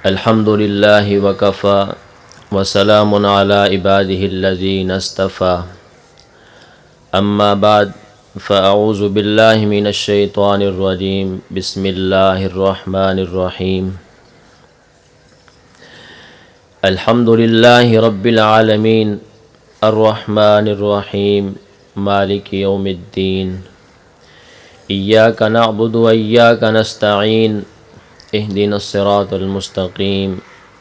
الحمد للہ وکفی وسلام علی عباده الذین اصطفی اما بعد فاعوذ باللہ من الشیطان الرجیم بسم اللہ الرحمن الرحیم الحمد للہ رب العالمین الرحمن الرحیم مالک یوم الدین ایاک نعبد و ایاک نستعین اہدنا الصراط المستقیم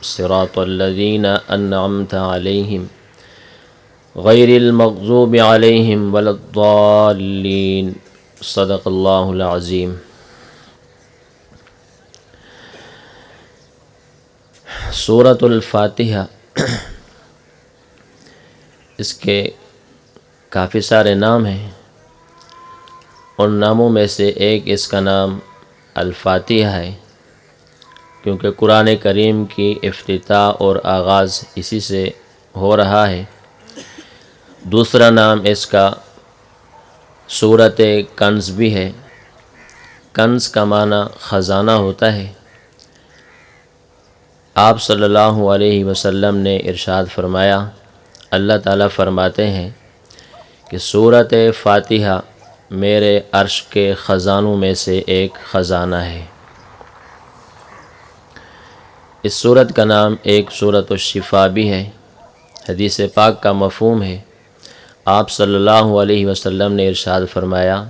صراط الذین انعمت علیہم غیر المغضوب علیہم ولا الضالین صدق اللہ العظیم۔ سورۃ الفاتحہ، اس کے کافی سارے نام ہیں، ان ناموں میں سے ایک اس کا نام الفاتحہ ہے، کیونکہ قرآن کریم کی افتتاح اور آغاز اسی سے ہو رہا ہے۔ دوسرا نام اس کا سورۃ کنز بھی ہے۔ کنز کا معنی خزانہ ہوتا ہے۔ آپ صلی اللہ علیہ وسلم نے ارشاد فرمایا، اللہ تعالیٰ فرماتے ہیں کہ سورۃ فاتحہ میرے عرش کے خزانوں میں سے ایک خزانہ ہے۔ اس سورت کا نام ایک سورۃ الشفاء بھی ہے۔ حدیث پاک کا مفہوم ہے، آپ صلی اللہ علیہ وسلم نے ارشاد فرمایا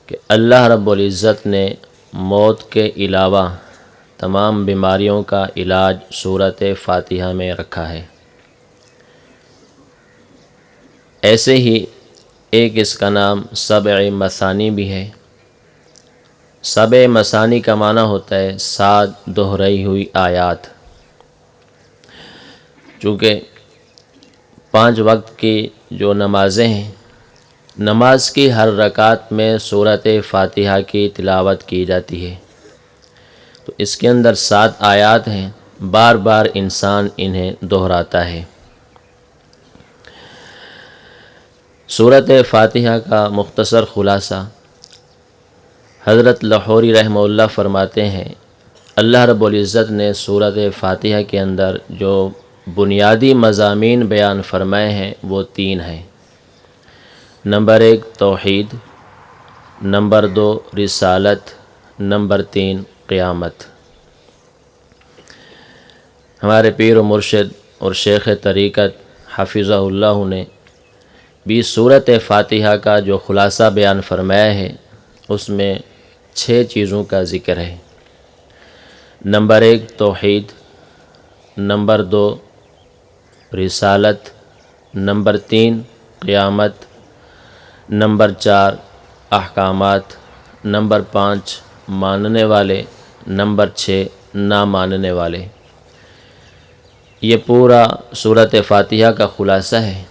کہ اللہ رب العزت نے موت کے علاوہ تمام بیماریوں کا علاج سورۃ فاتحہ میں رکھا ہے۔ ایسے ہی ایک اس کا نام سبع مثانی بھی ہے۔ سبع مثانی کا معنی ہوتا ہے 7 دہرائی ہوئی آیات۔ چونکہ 5 وقت کی جو نمازیں ہیں، نماز کی ہر رکعت میں سورۃ فاتحہ کی تلاوت کی جاتی ہے، تو اس کے اندر 7 آیات ہیں، بار بار انسان انہیں دہراتا ہے۔ سورۃ فاتحہ کا مختصر خلاصہ حضرت لاہوری رحمہ اللہ فرماتے ہیں، اللہ رب العزت نے سورۃ فاتحہ کے اندر جو بنیادی مضامین بیان فرمائے ہیں وہ 3 ہیں۔ نمبر 1 توحید، نمبر 2 رسالت، نمبر 3 قیامت۔ ہمارے پیر و مرشد اور شیخ طریقت حفظہ اللہ نے بھی سورۃ فاتحہ کا جو خلاصہ بیان فرمایا ہے، اس میں 6 چیزوں کا ذکر ہے۔ نمبر 1 توحید، نمبر 2 رسالت، نمبر 3 قیامت، نمبر 4 احکامات، نمبر 5 ماننے والے، نمبر 6 نہ ماننے والے۔ یہ پورا سورۃ فاتحہ کا خلاصہ ہے۔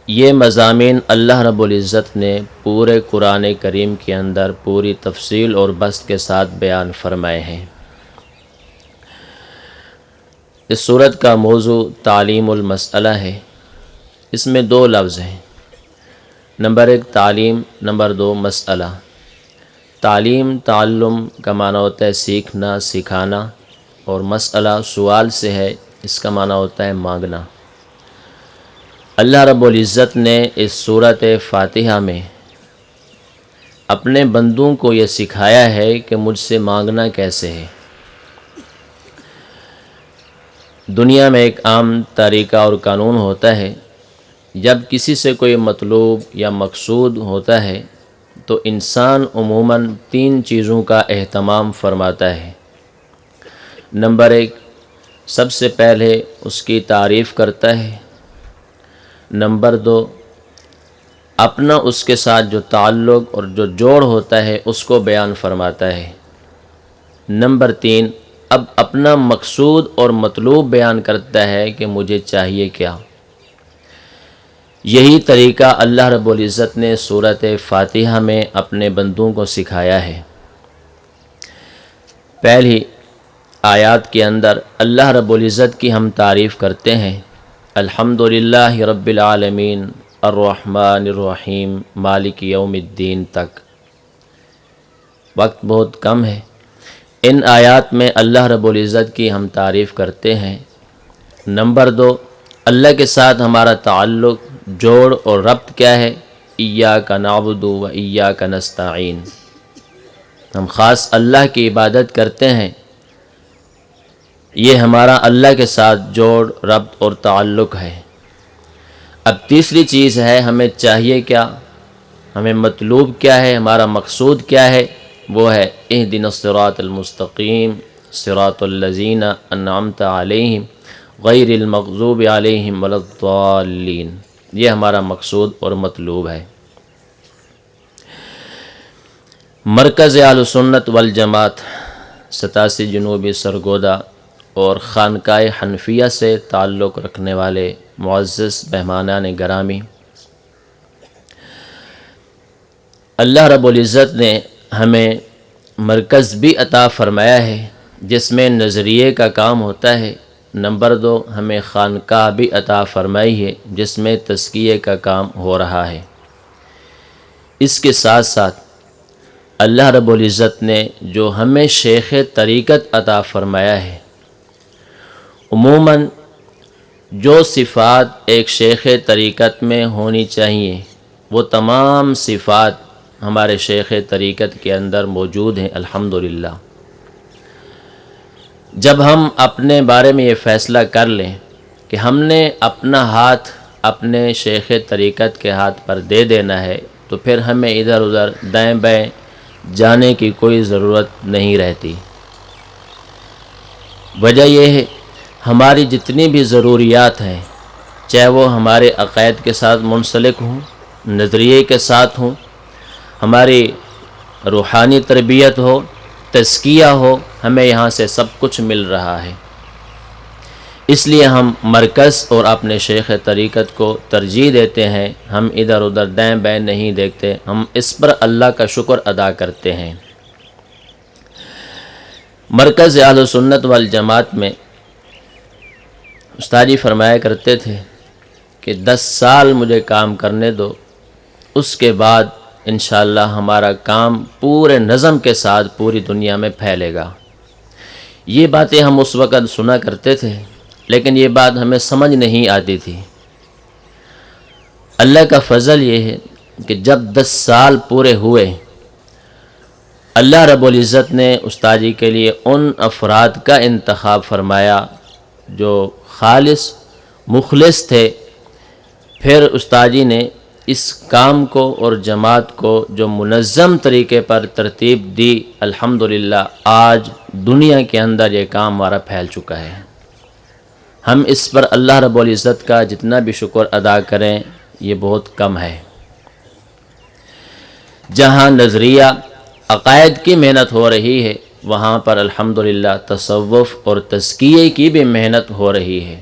یہ مضامین اللہ رب العزت نے پورے قرآن کریم کے اندر پوری تفصیل اور بسط کے ساتھ بیان فرمائے ہیں۔ اس سورت کا موضوع تعلیم المسئلہ ہے۔ اس میں 2 لفظ ہیں، نمبر 1 تعلیم، نمبر 2 مسئلہ۔ تعلیم تعلم کا معنی ہوتا ہے سیکھنا، سکھانا، اور مسئلہ سوال سے ہے، اس کا معنی ہوتا ہے مانگنا۔ اللہ رب العزت نے اس سورۃ فاتحہ میں اپنے بندوں کو یہ سکھایا ہے کہ مجھ سے مانگنا کیسے ہے۔ دنیا میں ایک عام طریقہ اور قانون ہوتا ہے، جب کسی سے کوئی مطلوب یا مقصود ہوتا ہے تو انسان عموماً 3 چیزوں کا اہتمام فرماتا ہے۔ نمبر 1 سب سے پہلے اس کی تعریف کرتا ہے۔ نمبر 2 اپنا اس کے ساتھ جو تعلق اور جو جوڑ ہوتا ہے اس کو بیان فرماتا ہے۔ نمبر 3 اب اپنا مقصود اور مطلوب بیان کرتا ہے کہ مجھے چاہیے کیا۔ یہی طریقہ اللہ رب العزت نے سورۃ فاتحہ میں اپنے بندوں کو سکھایا ہے۔ پہلی آیات کے اندر اللہ رب العزت کی ہم تعریف کرتے ہیں، الحمدللہ رب العالمین الرحمن الرحیم مالک یوم الدین تک۔ وقت بہت کم ہے، ان آیات میں اللہ رب العزت کی ہم تعریف کرتے ہیں۔ نمبر 2، اللہ کے ساتھ ہمارا تعلق، جوڑ اور ربط کیا ہے؟ ایاک نعبد و ایاک نستعین، ہم خاص اللہ کی عبادت کرتے ہیں، یہ ہمارا اللہ کے ساتھ جوڑ، ربط اور تعلق ہے۔ اب تیسری چیز ہے، ہمیں چاہیے کیا، ہمیں مطلوب کیا ہے، ہمارا مقصود کیا ہے؟ وہ ہے اہدنا الصراط المستقیم صراط الذین انعمت علیہم غیر المغضوب علیہم ولا الضالین، یہ ہمارا مقصود اور مطلوب ہے۔ مرکز اہل سنت والجماعت 87 جنوبی سرگودا اور خانقاہ حنفیہ سے تعلق رکھنے والے معزز مہمانان گرامی، اللہ رب العزت نے ہمیں مرکز بھی عطا فرمایا ہے جس میں نظریے کا کام ہوتا ہے۔ نمبر 2، ہمیں خانقاہ بھی عطا فرمائی ہے جس میں تزکیے کا کام ہو رہا ہے۔ اس کے ساتھ ساتھ اللہ رب العزت نے جو ہمیں شیخ طریقت عطا فرمایا ہے، عموماً جو صفات ایک شیخ طریقت میں ہونی چاہیے وہ تمام صفات ہمارے شیخ طریقت کے اندر موجود ہیں الحمدللہ۔ جب ہم اپنے بارے میں یہ فیصلہ کر لیں کہ ہم نے اپنا ہاتھ اپنے شیخ طریقت کے ہاتھ پر دے دینا ہے، تو پھر ہمیں ادھر ادھر دائیں بائیں جانے کی کوئی ضرورت نہیں رہتی۔ وجہ یہ ہے، ہماری جتنی بھی ضروریات ہیں، چاہے وہ ہمارے عقائد کے ساتھ منسلک ہوں، نظریے کے ساتھ ہوں، ہماری روحانی تربیت ہو، تزکیہ ہو، ہمیں یہاں سے سب کچھ مل رہا ہے۔ اس لیے ہم مرکز اور اپنے شیخ طریقت کو ترجیح دیتے ہیں، ہم ادھر ادھر دائیں بائیں نہیں دیکھتے، ہم اس پر اللہ کا شکر ادا کرتے ہیں۔ مرکز اہل سنت والجماعت میں استاد جی فرمایا کرتے تھے کہ 10 سال مجھے کام کرنے دو، اس کے بعد انشاءاللہ ہمارا کام پورے نظم کے ساتھ پوری دنیا میں پھیلے گا۔ یہ باتیں ہم اس وقت سنا کرتے تھے، لیکن یہ بات ہمیں سمجھ نہیں آتی تھی۔ اللہ کا فضل یہ ہے کہ جب 10 سال پورے ہوئے، اللہ رب العزت نے استاد جی کے لیے ان افراد کا انتخاب فرمایا جو خالص مخلص تھے۔ پھر استاد جی نے اس کام کو اور جماعت کو جو منظم طریقے پر ترتیب دی، الحمدللہ آج دنیا کے اندر یہ کام ہمارا پھیل چکا ہے۔ ہم اس پر اللہ رب العزت کا جتنا بھی شکر ادا کریں یہ بہت کم ہے۔ جہاں نظریہ عقائد کی محنت ہو رہی ہے، وہاں پر الحمدللہ تصوف اور تزکیے کی بھی محنت ہو رہی ہے۔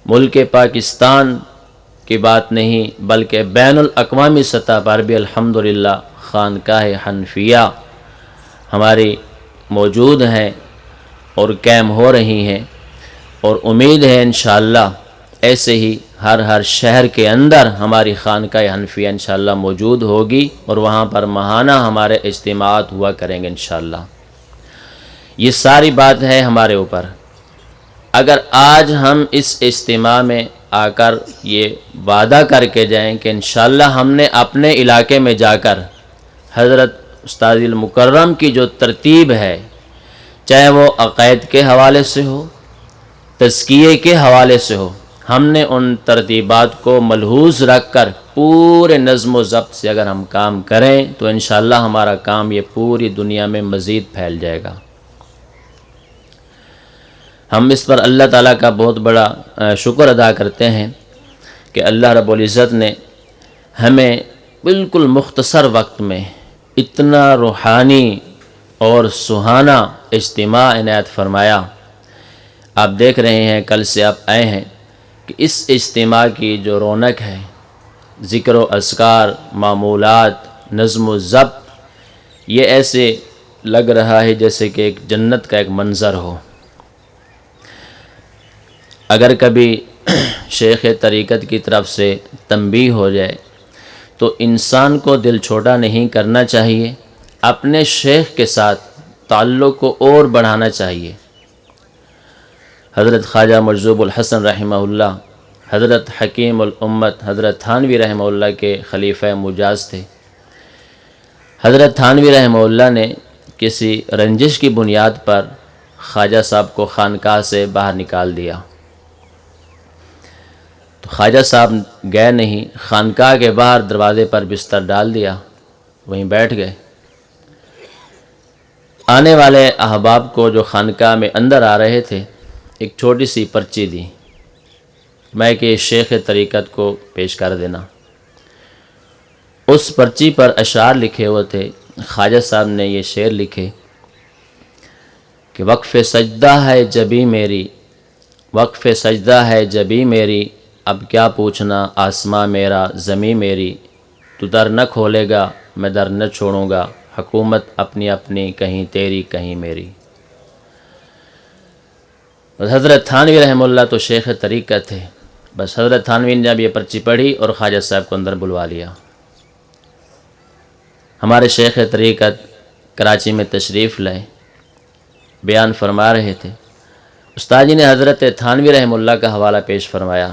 ملک پاکستان کی بات نہیں بلکہ بین الاقوامی سطح پر بھی الحمدللہ خانقاہ حنفیہ ہماری موجود ہیں اور قائم ہو رہی ہیں، اور امید ہے انشاءاللہ ایسے ہی ہر شہر کے اندر ہماری خانقاہ حنفیہ انشاءاللہ موجود ہوگی، اور وہاں پر ماہانہ ہمارے اجتماعات ہوا کریں گے انشاءاللہ۔ یہ ساری بات ہے ہمارے اوپر۔ اگر آج ہم اس اجتماع میں آ کر یہ وعدہ کر کے جائیں کہ انشاءاللہ ہم نے اپنے علاقے میں جا کر حضرت استاد المکرم کی جو ترتیب ہے، چاہے وہ عقائد کے حوالے سے ہو، تزکیے کے حوالے سے ہو، ہم نے ان ترتیبات کو ملحوظ رکھ کر پورے نظم و ضبط سے اگر ہم کام کریں تو انشاءاللہ ہمارا کام یہ پوری دنیا میں مزید پھیل جائے گا۔ ہم اس پر اللہ تعالیٰ کا بہت بڑا شکر ادا کرتے ہیں کہ اللہ رب العزت نے ہمیں بالکل مختصر وقت میں اتنا روحانی اور سہانا اجتماع عنایت فرمایا۔ آپ دیکھ رہے ہیں، کل سے آپ آئے ہیں کہ اس اجتماع کی جو رونق ہے، ذکر و اذکار، معمولات، نظم و ضبط، یہ ایسے لگ رہا ہے جیسے کہ ایک جنت کا ایک منظر ہو۔ اگر کبھی شیخ طریقت کی طرف سے تنبیہ ہو جائے تو انسان کو دل چھوٹا نہیں کرنا چاہیے، اپنے شیخ کے ساتھ تعلق کو اور بڑھانا چاہیے۔ حضرت خواجہ مرزوق الحسن رحمہ اللہ، حضرت حکیم الامت حضرت تھانوی رحمہ اللہ کے خلیفہ مجاز تھے۔ حضرت تھانوی رحمہ اللہ نے کسی رنجش کی بنیاد پر خواجہ صاحب کو خانقاہ سے باہر نکال دیا، تو خواجہ صاحب گئے نہیں، خانقاہ کے باہر دروازے پر بستر ڈال دیا، وہیں بیٹھ گئے۔ آنے والے احباب کو جو خانقاہ میں اندر آ رہے تھے ایک چھوٹی سی پرچی دی، میں کہ شیخ طریقت کو پیش کر دینا۔ اس پرچی پر اشعار لکھے ہوئے تھے۔ خواجہ صاحب نے یہ شعر لکھے کہ وقف سجدہ ہے جبی میری، وقف سجدہ ہے جبی میری، اب کیا پوچھنا آسماں میرا زمیں میری، تو در نہ کھولے گا میں در نہ چھوڑوں گا، حکومت اپنی اپنی کہیں تیری کہیں میری۔ حضرت تھانوی رحمہ اللہ تو شیخ طریقت تھے، بس حضرت تھانوی نے جب یہ پرچی پڑھی اور خواجہ صاحب کو اندر بلوا لیا۔ ہمارے شیخ طریقت کراچی میں تشریف لائے، بیان فرما رہے تھے۔ استاد جی نے حضرت تھانوی رحمہ اللہ کا حوالہ پیش فرمایا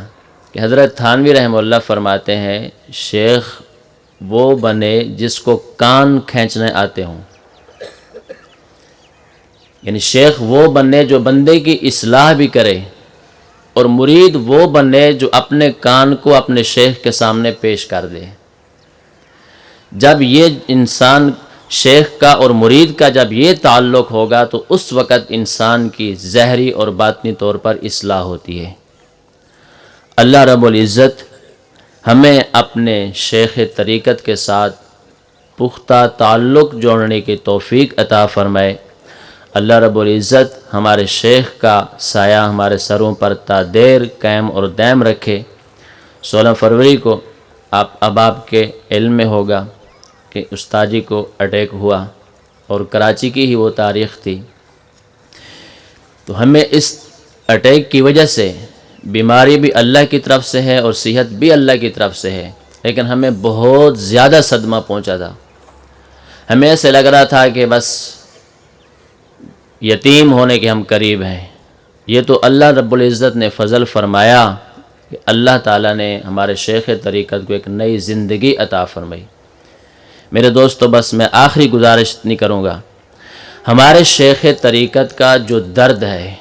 کہ حضرت تھانوی رحمہ اللہ فرماتے ہیں شیخ وہ بنے جس کو کان کھینچنے آتے ہوں، یعنی شیخ وہ بنے جو بندے کی اصلاح بھی کرے، اور مرید وہ بنے جو اپنے کان کو اپنے شیخ کے سامنے پیش کر دے۔ جب یہ انسان شیخ کا اور مرید کا جب یہ تعلق ہوگا تو اس وقت انسان کی ظاہری اور باطنی طور پر اصلاح ہوتی ہے۔ اللہ رب العزت ہمیں اپنے شیخ طریقت کے ساتھ پختہ تعلق جوڑنے کی توفیق عطا فرمائے۔ اللہ رب العزت ہمارے شیخ کا سایہ ہمارے سروں پر تا دیر قائم اور دائم رکھے۔ 16 فروری کو اب آپ کے علم میں ہوگا کہ استاد جی کو اٹیک ہوا، اور کراچی کی ہی وہ تاریخ تھی۔ تو ہمیں اس اٹیک کی وجہ سے بیماری بھی اللہ کی طرف سے ہے اور صحت بھی اللہ کی طرف سے ہے، لیکن ہمیں بہت زیادہ صدمہ پہنچا تھا۔ ہمیں ایسے لگ رہا تھا کہ بس یتیم ہونے کے ہم قریب ہیں۔ یہ تو اللہ رب العزت نے فضل فرمایا کہ اللہ تعالیٰ نے ہمارے شیخ طریقت کو ایک نئی زندگی عطا فرمائی۔ میرے دوستو بس میں آخری گزارش نہیں کروں گا، ہمارے شیخ طریقت کا جو درد ہے،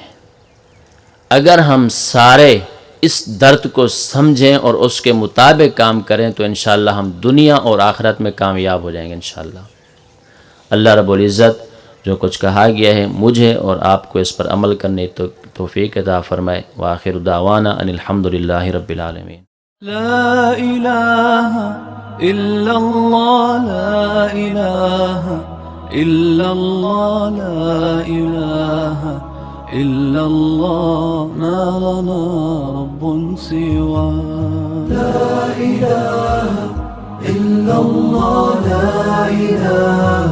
اگر ہم سارے اس درد کو سمجھیں اور اس کے مطابق کام کریں تو انشاءاللہ ہم دنیا اور آخرت میں کامیاب ہو جائیں گے انشاءاللہ۔ اللہ رب العزت جو کچھ کہا گیا ہے مجھے اور آپ کو اس پر عمل کرنے تو توفیق عطا فرمائے۔ وآخر دعوانا ان الحمدللہ رب العالمین۔ لا إله إلا الله، لا إله إلا الله، لا إله إلا الله، ما لنا رب سوى. لا إله إلا الله، لا إله